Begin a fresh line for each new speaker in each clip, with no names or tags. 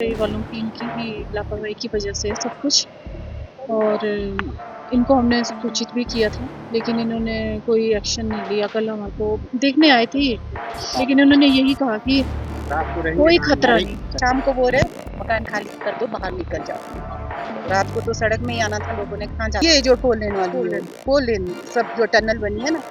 वालों की इनकी ही लापरवाही की वजह से सब कुछ। और इनको हमने सूचित भी किया था, लेकिन इन्होंने कोई एक्शन नहीं लिया। कल हमारे को देखने आए थे ये, लेकिन इन्होंने यही कहा कि कोई खतरा नहीं।
शाम को बोल रहे मकान खाली कर दो, बाहर निकल जाओ। रात को तो सड़क में ही आना था, लोगों ने कहाँ जाना। ये जो फोर लेन वाली है, फोर लेन सब जो टनल बनी है ना,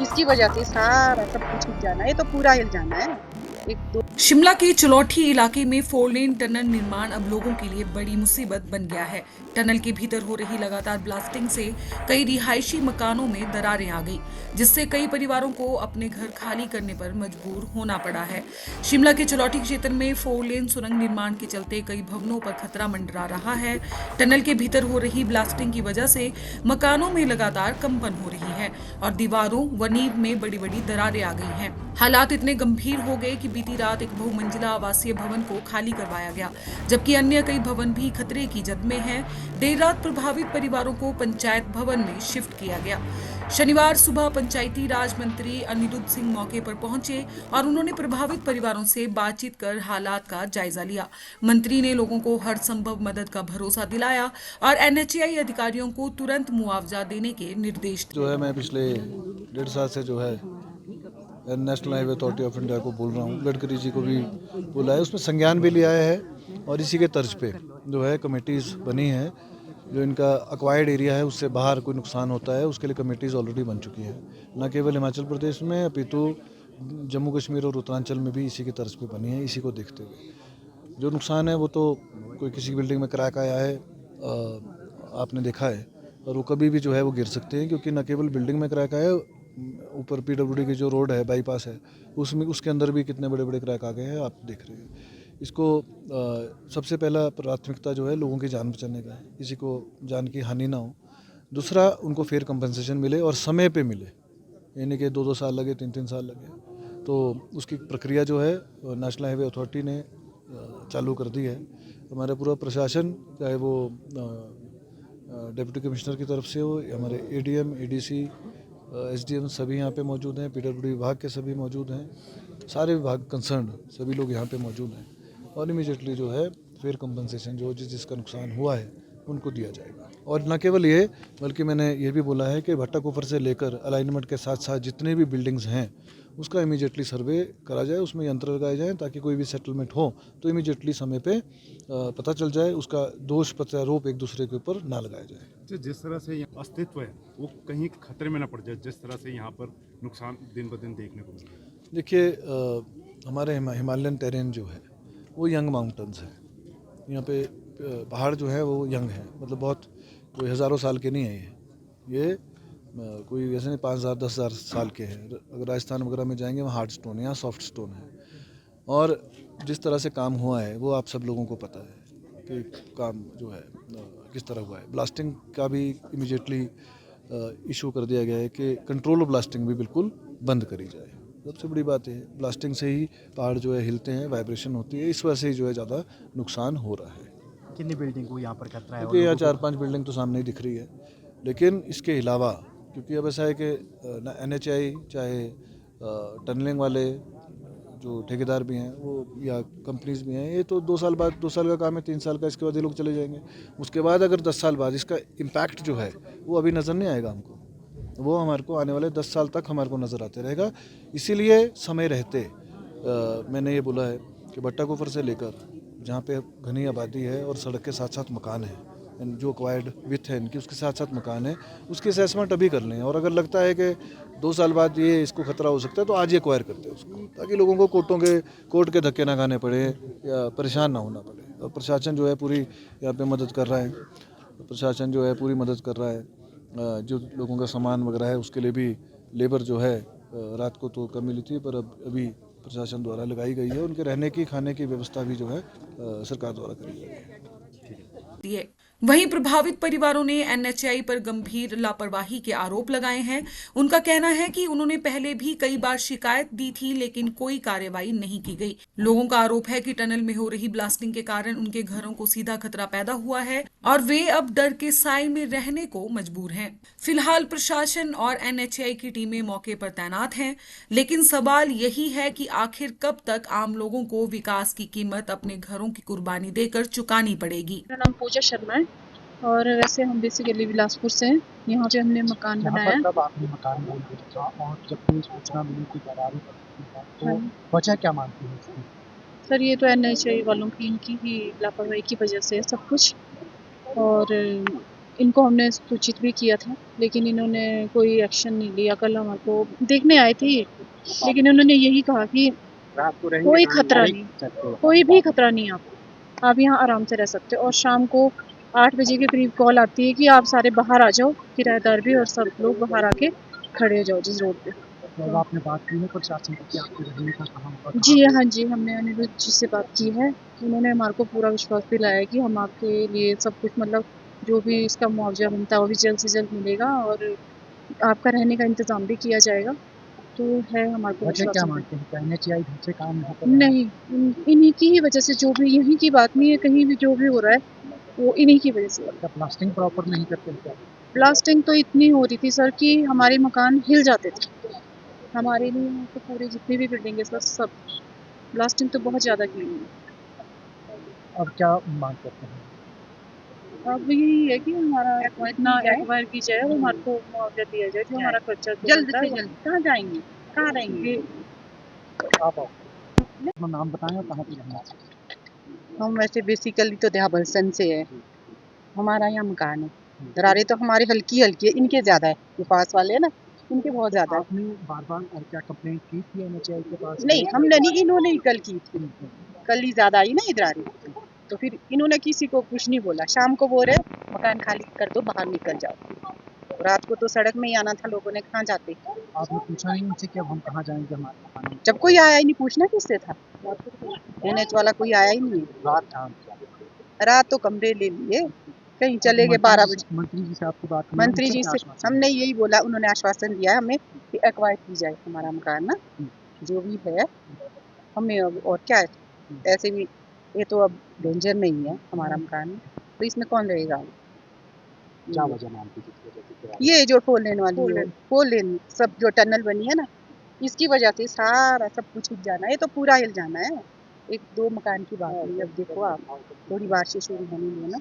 इसकी वजह से सारा सब कुछ हिल जाना है। ये तो पूरा हिल जाना है। एक दो
शिमला के चलौठी इलाके में 4 लेन टनल निर्माण अब लोगों के लिए बड़ी मुसीबत बन गया है। टनल के भीतर हो रही लगातार ब्लास्टिंग से कई रिहायशी मकानों में दरारें आ गई, जिससे कई परिवारों को अपने घर खाली करने पर मजबूर होना पड़ा है। शिमला के चलौठी क्षेत्र में 4 लेन सुरंग निर्माण के चलते कई भवनों पर खतरा मंडरा रहा है। टनल के भीतर हो रही ब्लास्टिंग की वजह से मकानों में लगातार कंपन हो रही है और दीवारों व नींव में बड़ी बड़ी दरारें आ गई हैं। हालात इतने गंभीर हो गए कि बीती रात एक बहुमंजिला आवासीय भवन को खाली करवाया गया, जबकि अन्य कई भवन भी खतरे की जद में हैं। देर रात प्रभावित परिवारों को पंचायत भवन में शिफ्ट किया गया। शनिवार सुबह पंचायती राज मंत्री अनिरुद्ध सिंह मौके पर पहुंचे और उन्होंने प्रभावित परिवारों से बातचीत कर हालात का जायजा लिया। मंत्री ने लोगों को हर संभव मदद का भरोसा दिलाया और एनएचएआई अधिकारियों को तुरंत मुआवजा देने के निर्देश दिए।
जो है मैं पिछले 1.5 साल से जो है national highway authority of India को बोल रहा हूँ, गडकरी जी को भी बोला है, उसमें संज्ञान भी लिया है और इसी के तर्ज पे जो है कमेटीज़ बनी है। जो इनका अक्वायर्ड एरिया है उससे बाहर कोई नुकसान होता है उसके लिए कमेटीज़ ऑलरेडी बन चुकी है, न केवल हिमाचल प्रदेश में अपितु जम्मू कश्मीर और उत्तरांचल में भी इसी की तर्ज पे बनी है। इसी को देखते हुए जो नुकसान है वो तो कोई किसी बिल्डिंग में क्रैक आया है, आपने देखा है, और वो कभी भी जो है वो गिर सकते हैं, क्योंकि न केवल बिल्डिंग में क्रैक आया, ऊपर पीडब्ल्यूडी की जो रोड है, बाईपास है, उसमें उसके अंदर भी कितने बड़े बड़े क्रैक आ गए हैं, आप देख रहे हैं। इसको सबसे पहला प्राथमिकता जो है लोगों की जान बचाने का है, किसी को जान की हानि ना हो। दूसरा, उनको फेयर कंपनसेशन मिले और समय पे मिले, यानी कि 2-2 साल लगे, 3-3 साल लगे, तो उसकी प्रक्रिया जो है नेशनल हाईवे अथॉरिटी ने चालू कर दी है। हमारा पूरा प्रशासन, चाहे वो डिप्टी कमिश्नर की तरफ से हो, हमारे एडीएम, एडीसी, एसडीएम सभी यहाँ पे मौजूद हैं, पीडब्ल्यूडी विभाग के सभी मौजूद हैं, सारे विभाग कंसर्न सभी लोग यहाँ पे मौजूद हैं, और इमीडिएटली जो है फेयर कंपनसेशन जो जिसका नुकसान हुआ है उनको दिया जाएगा। और न केवल ये, बल्कि मैंने ये भी बोला है कि भट्टा कुफर से लेकर अलाइनमेंट के साथ साथ जितने भी बिल्डिंग्स हैं उसका इमीडिएटली सर्वे करा जाए, उसमें यंत्र लगाए जाएँ, ताकि कोई भी सेटलमेंट हो तो इमीडिएटली समय पे पता चल जाए, उसका दोष प्रत्यारोप एक दूसरे के ऊपर ना लगाया जाए।
जिस तरह से अस्तित्व है वो कहीं खतरे में ना पड़ जाए, जिस तरह से यहाँ पर नुकसान दिन ब दिन देखने को मिल रहा है।
देखिए, हमारे हिमालयन टेरेन जो है वो यंग माउंटेन्स है, यहाँ पे पहाड़ जो है वो यंग है, मतलब बहुत कोई हज़ारों साल के नहीं है ये कोई ऐसे नहीं 5,000 10,000 साल के हैं। अगर राजस्थान वगैरह में जाएंगे वहाँ हार्ड स्टोन है, यहाँ सॉफ्ट स्टोन है, और जिस तरह से काम हुआ है वो आप सब लोगों को पता है कि काम जो है किस तरह हुआ है। ब्लास्टिंग का भी इमीडिएटली इशू कर दिया गया है कि कंट्रोल ऑफ ब्लास्टिंग भी बिल्कुल बंद करी जाए। सबसे बड़ी बात है, ब्लास्टिंग से ही पहाड़ जो है हिलते हैं, वाइब्रेशन होती है, इस वजह से ही जो है ज़्यादा नुकसान हो रहा है।
कितनी बिल्डिंग को यहाँ पर खतरा है?
क्योंकि यहाँ 4-5 बिल्डिंग तो सामने ही दिख रही है, लेकिन इसके अलावा क्योंकि अब ऐसा है कि एनएचआई चाहे टनलिंग वाले जो ठेकेदार भी हैं वो या कंपनीज भी हैं, ये तो 2 साल बाद, 2 साल का काम है, 3 साल का, इसके बाद ये लोग चले जाएंगे। उसके बाद अगर 10 साल बाद इसका इम्पैक्ट जो है वो अभी नज़र नहीं आएगा हमको, वो हमारे को आने वाले 10 साल तक हमारे को नज़र आते रहेगा। इसीलिए समय रहते मैंने ये बोला है कि भट्टा कुफर से लेकर जहाँ पे घनी आबादी है और सड़क के साथ साथ मकान है, जो एक्वायर्ड विथ है इनकी, उसके साथ साथ मकान है, उसकी असेसमेंट अभी कर लें, और अगर लगता है कि 2 साल बाद ये इसको खतरा हो सकता है तो आज ही एक्वायर करते हैं उसको, ताकि लोगों को कोर्ट के धक्के ना खाने पड़े या परेशान ना होना पड़े। और प्रशासन जो है पूरी यहाँ पे मदद कर रहा है, प्रशासन जो है पूरी मदद कर रहा है। जो लोगों का सामान वगैरह है उसके लिए भी लेबर जो है रात को तो कम मिली थी, पर अब अभी प्रशासन द्वारा लगाई गई है, उनके रहने की खाने की व्यवस्था भी जो है सरकार द्वारा करी गई है।
वहीं प्रभावित परिवारों ने एनएचएआई पर गंभीर लापरवाही के आरोप लगाए हैं। उनका कहना है कि उन्होंने पहले भी कई बार शिकायत दी थी, लेकिन कोई कार्रवाई नहीं की गई। लोगों का आरोप है कि टनल में हो रही ब्लास्टिंग के कारण उनके घरों को सीधा खतरा पैदा हुआ है और वे अब डर के साए में रहने को मजबूर हैं। फिलहाल प्रशासन और एनएचएआई की टीमें मौके पर तैनात हैं, लेकिन सवाल यही है कि आखिर कब तक आम लोगों को विकास की कीमत अपने घरों की कुर्बानी देकर चुकानी पड़ेगी।
मेरा नाम पूजा शर्मा है और वैसे हम बेसिकली बिलासपुर से हैं। यहाँ पे हमने मकान
यहाँ
बनाया है।
पर कब आपने मकान बना था और जब ये सूचना मिली कि दरारें पड़ती हैं तो
हाँ।
वजह क्या मानती है इसकी?
सर ये तो एनएचएआई वालों की इनकी ही लापरवाही की वजह से है सब कुछ। और इनको हमने सूचित भी किया था, लेकिन इन्होंने कोई एक्शन नहीं लिया। कल हमारे को देखने आए थे ये, लेकिन इन्होंने यही कहा कि कोई खतरा नहीं, कोई भी खतरा नहीं, आप यहाँ आराम से रह सकते हो। और शाम को 8 बजे के करीब कॉल आती है कि आप सारे बाहर आ जाओ, किराएदार भी और सब लोग बाहर आके खड़े हो जाओ जिस रोड पे।
तो अब आपने बात की है प्रशासन से कि आपके रहने का कहाँ होगा?
जी हाँ जी, हमने अनिरुद्ध जी से बात की है। उन्होंने हमारे को पूरा विश्वास दिलाया है कि हम आपके लिए सब कुछ मतलब जो भी इसका मुआवजा बनता है वो भी जल्द से जल्द मिलेगा और आपका रहने का इंतज़ाम भी किया जाएगा। तो है हमारे को
वजह
विश्वास
क्या
है।
मानते हैं? क्या एनएचएआई ढंग से काम नहीं कर रहा है?
नहीं, इन्हीं की ही वजह से, जो भी यहीं की बात नहीं है, कहीं भी जो भी हो रहा है वो इन्हीं की वजह से।
क्या ब्लास्टिंग प्रॉपर नहीं करते हैं क्या?
ब्लास्टिंग तो इतनी हो रही थी सर कि हमारे मकान हिल जाते थे। हमारे लिए तो पूरी जितनी भी बिल्डिंग है सर सब ब्लास्टिंग तो बहुत ज़्यादा की हुई है।
अब क्या मांग करते हैं?
अब यही है कि हमारा इतना एक्वायर की जाए और हमारे को मुआवजा दिया जाए जो हमारा खर्चा तो
जल्द
बनता
से
है।
जल्द। कहाँ जाएंगे, कहाँ रहेंगे?
आप आओ। अपना नाम बताएं और कहाँ पे रहना है?
हम वैसे बेसिकली तो देहाबलसन से है। हमारा यहाँ मकान है। दरारें तो हमारे हल्की हल्की है, इनके ज्यादा है। जो पास वाले है ना, इनके बहुत ज्यादा है।
आपने बार-बार क्या कंप्लेंट की थी एनएचएआई के पास?
नहीं, हमने नहीं, इन्होंने ही कल की थी। कल ही ज्यादा आई ना ये दरारें, तो फिर इन्होंने किसी को कुछ नहीं बोला। शाम को बोल रहे मकान खाली कर दो, बाहर निकल जाओ। रात को तो सड़क में ही आना था, लोगों ने कहाँ जाते।
आपने पूछा नहीं उनसे कि अब हम कहाँ जाएंगे हमारे मकान में?
जब कोई आया ही नहीं, पूछना किससे था? एनएच वाला कोई आया ही नहीं।
रात काम किया।
रात तो कमरे ले लिए, कहीं चले गए 12 बजे।
मंत्री जी से आपकी बात हुई?
मंत्री
उनसे
जी
क्या
से
आश्वासन
हमने यही बोला, उन्होंने आश्वासन दिया हमें कि एक्वायर की जाए हमारा मकान ना, जो भी है हमें। अब और क्या है, ऐसे भी ये तो अब डेंजर नहीं है हमारा मकान, तो इसमें कौन रहेगा?
क्या वजह मानती थी इस वजह से क्या?
ये जो फोर लेन वाली है, फोर लेन सब जो टनल बनी है ना, इसकी वजह से सारा सब कुछ हिल जाना है। ये तो पूरा हिल जाना है। एक दो मकान की बात नहीं। अब देखो आप, थोड़ी बारिश शुरू होने दो ना,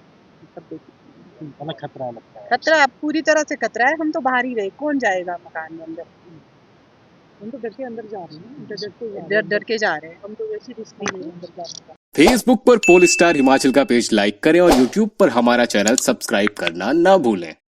सब देखो।
अलग खतरा लगता है।
खतरा पूरी तरह से खतरा है। हम तो बाहर ही रहे, कौन जाएगा मकान में अंदर? हम तो डर के अंदर जा रहे हैं, डर के जा रहे हैं। हम तो वैसे रिस्क नहीं है अंदर जाने का।
फेसबुक पर पोल स्टार हिमाचल का पेज लाइक करें और यूट्यूब पर हमारा चैनल सब्सक्राइब करना ना भूलें।